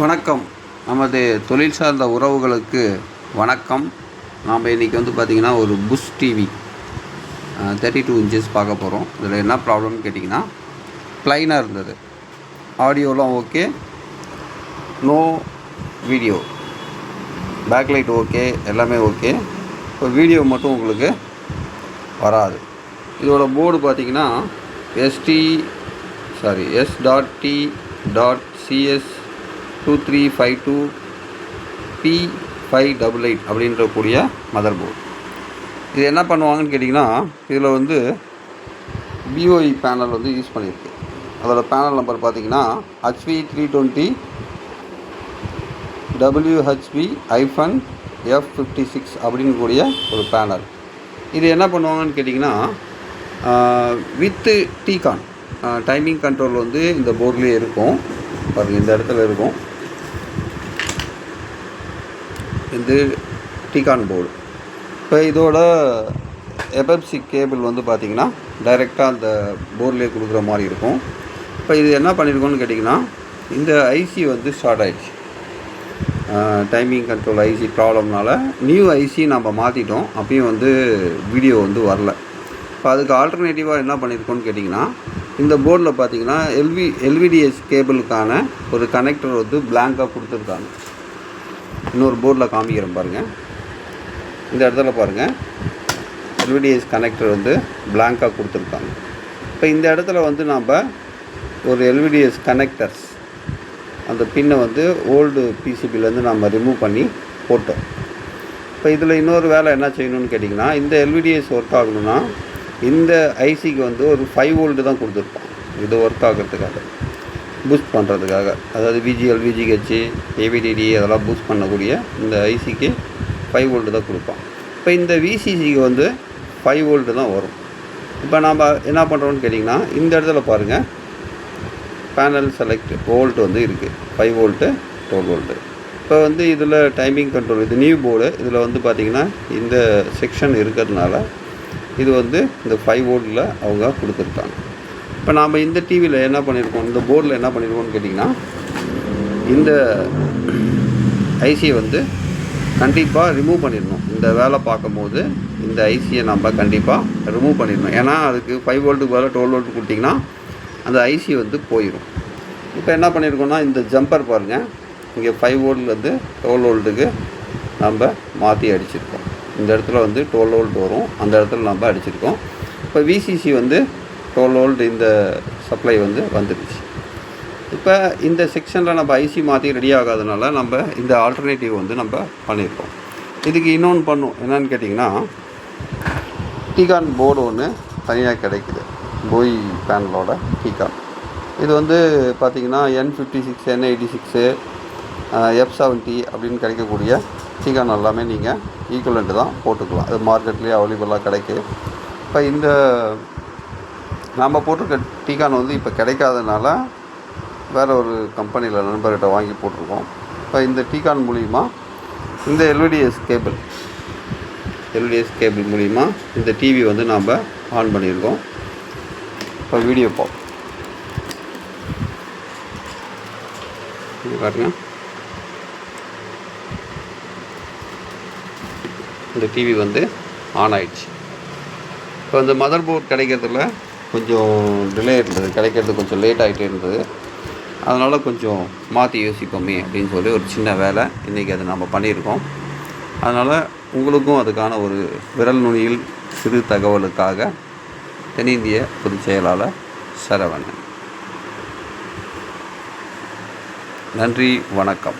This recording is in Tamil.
வணக்கம். நமது தொழில் சார்ந்த உறவுகளுக்கு வணக்கம். நாம் இன்றைக்கி பார்த்திங்கன்னா ஒரு புஷ் டிவி 32 இன்ச்சஸ் பார்க்க போகிறோம். இதில் என்ன ப்ராப்ளம்னு கேட்டிங்கன்னா, ப்ளைனாக இருந்தது. ஆடியோலாம் okay, no video, backlight okay, எல்லாமே ஓகே. இப்போ வீடியோ மட்டும் உங்களுக்கு வராது. இதோட போர்டு பார்த்திங்கன்னா S.T.CS2352P588 அப்படின்ற கூடிய மதர் போர்டு. இது என்ன பண்ணுவாங்கன்னு கேட்டிங்கன்னா, இதில் BOE பேனல் யூஸ் பண்ணியிருக்கு. அதோட பேனல் நம்பர் பார்த்திங்கன்னா HV320 WHV-F56 அப்படின்னு கூடிய ஒரு பேனல். இது என்ன பண்ணுவாங்கன்னு கேட்டிங்கன்னா, வித்து டிகான் டைமிங் கண்ட்ரோல் இந்த போர்ட்லேயே இருக்கும். பாருங்கள், இந்த இடத்துல இருக்கும். இது டிகான் போர்டு. இப்போ இதோட எபப்சி கேபிள் பார்த்திங்கன்னா டைரெக்டாக அந்த போர்ட்லேயே கொடுக்குற மாதிரி இருக்கும். இப்போ இது என்ன பண்ணியிருக்கோன்னு கேட்டிங்கன்னா, இந்த ஐசி ஷார்ட் ஆகிடுச்சு. டைமிங் கண்ட்ரோல் ஐசி ப்ராப்ளம்னால நியூ ஐசி நம்ம மாற்றிட்டோம். அப்பயும் வீடியோ வரல. இப்போ அதுக்கு ஆல்டர்னேட்டிவாக என்ன பண்ணியிருக்கோன்னு கேட்டிங்கன்னா, இந்த போர்டில் பார்த்திங்கன்னா எல்விடிஎஸ் கேபிளுக்கான ஒரு கனெக்டர் பிளாங்காக கொடுத்துருக்காங்க. இன்னொரு போர்டில் காமிக்கிறேன் பாருங்கள். இந்த இடத்துல பாருங்கள், எல்விடிஎஸ் கனெக்டர் பிளாங்காக கொடுத்துருக்காங்க. இப்போ இந்த இடத்துல நாம் ஒரு எல்விடிஎஸ் கனெக்டர்ஸ் அந்த பின்னை ஓல்டு பிசிபிலேருந்து நம்ம ரிமூவ் பண்ணி போட்டோம். இப்போ இதில் இன்னொரு வேலை என்ன செய்யணும்னு கேட்டிங்கன்னா, இந்த எல்விடிஎஸ் ஒர்க் ஆகணும்னா இந்த ஐசிக்கு ஒரு 5 வோல்ட்டு தான் கொடுத்துருப்போம். இது ஒர்க் ஆகிறதுக்காக, பூஸ்ட் பண்ணுறதுக்காக. அதாவது VGL, VGH, AVDD அதெல்லாம் பூஸ்ட் பண்ணக்கூடிய இந்த ஐசிக்கு 5 வோல்ட்டு தான் கொடுப்போம். இப்போ இந்த VCCக்கு 5 வோல்ட்டு தான் வரும். இப்போ நாம் என்ன பண்ணுறோன்னு கேட்டிங்கன்னா, இந்த இடத்துல பாருங்கள், பேனல் செலக்ட் வோல்ட் இருக்குது. 5 வோல்ட்டு, 12 வோல்ட்டு. இப்போ இதில் டைமிங் கண்ட்ரோல், இது நியூ போர்டு. இதில் பார்த்திங்கன்னா இந்த செக்ஷன் இருக்கிறதுனால இது இந்த 5 வோல்ட்டில் அவங்க கொடுத்துருக்காங்க. இப்போ நாம் இந்த டிவியில் என்ன பண்ணியிருக்கோம், இந்த போர்டில் என்ன பண்ணியிருக்கோம்னு கேட்டிங்கன்னா, இந்த ஐசியை கண்டிப்பாக ரிமூவ் பண்ணிடணும். இந்த வேலை பார்க்கும்போது இந்த ஐசியை நம்ம கண்டிப்பாக ரிமூவ் பண்ணிடணும். ஏன்னா அதுக்கு 5 வோல்ட்டுக்கு பதிலாக 12 வோல்ட்டு கொடுத்திங்கன்னா அந்த ஐசி போயிடும். இப்போ என்ன பண்ணியிருக்கோம்னா, இந்த ஜம்பர் பாருங்கள், இங்கே 5 வோல்ட்லேருந்து 12 வோல்ட்டுக்கு நம்ம மாற்றி அடிச்சிருக்கோம். இந்த இடத்துல 12 வோல்ட் வரும், அந்த இடத்துல நம்ம அடிச்சிருக்கோம். இப்போ VCC 12 வோல்ட் இந்த சப்ளை வந்துடுச்சு. இப்போ இந்த செக்ஷனில் நம்ம ஐசி மாற்றி ரெடி ஆகாதனால நம்ம இந்த ஆல்டர்னேட்டிவ் நம்ம பண்ணியிருக்கோம். இதுக்கு இன்னொன்று பண்ணும் என்னன்னு கேட்டிங்கன்னா, டிகான் போர்டு ஒன்று தனியாக கிடைக்குது. BOE பேனலோட டிகான். இது பார்த்திங்கன்னா N56, N86, F70 அப்படின்னு கிடைக்கக்கூடிய டிகான் எல்லாமே நீங்கள் ஈக்குவலண்ட்டு தான் போட்டுக்கலாம். அது மார்க்கெட்லேயே அவைலபிளாக கிடைக்கு. இப்போ இந்த நாம் போட்டிருக்க டிகான் இப்போ கிடைக்காதனால வேறு ஒரு கம்பெனியில் நண்பர்கிட்ட வாங்கி போட்டிருக்கோம். இப்போ இந்த டிகான் மூலிமா இந்த எல்விடிஎஸ் கேபிள் மூலிமா இந்த டிவி நாம் ஆன் பண்ணியிருக்கோம். இப்போ வீடியோ பாருங்க. இந்த டிவி ஆன் ஆயிடுச்சு. இப்போ இந்த மதர் போர்ட் கிடைக்கிறதுல கொஞ்சம் டிலே இருந்தது, கிடைக்கிறது கொஞ்சம் லேட் ஆகிட்டே இருந்தது. அதனால் கொஞ்சம் மாற்றி யோசிப்போமே அப்படின்னு ஒரு சின்ன வேலை இன்றைக்கி அதை நம்ம பண்ணியிருக்கோம். அதனால் உங்களுக்கும் அதுக்கான ஒரு விரல் நுனியில் சிறு தகவலுக்காக தென்னிந்திய பொதுச் செயலாளர் சரவணன். நன்றி, வணக்கம்.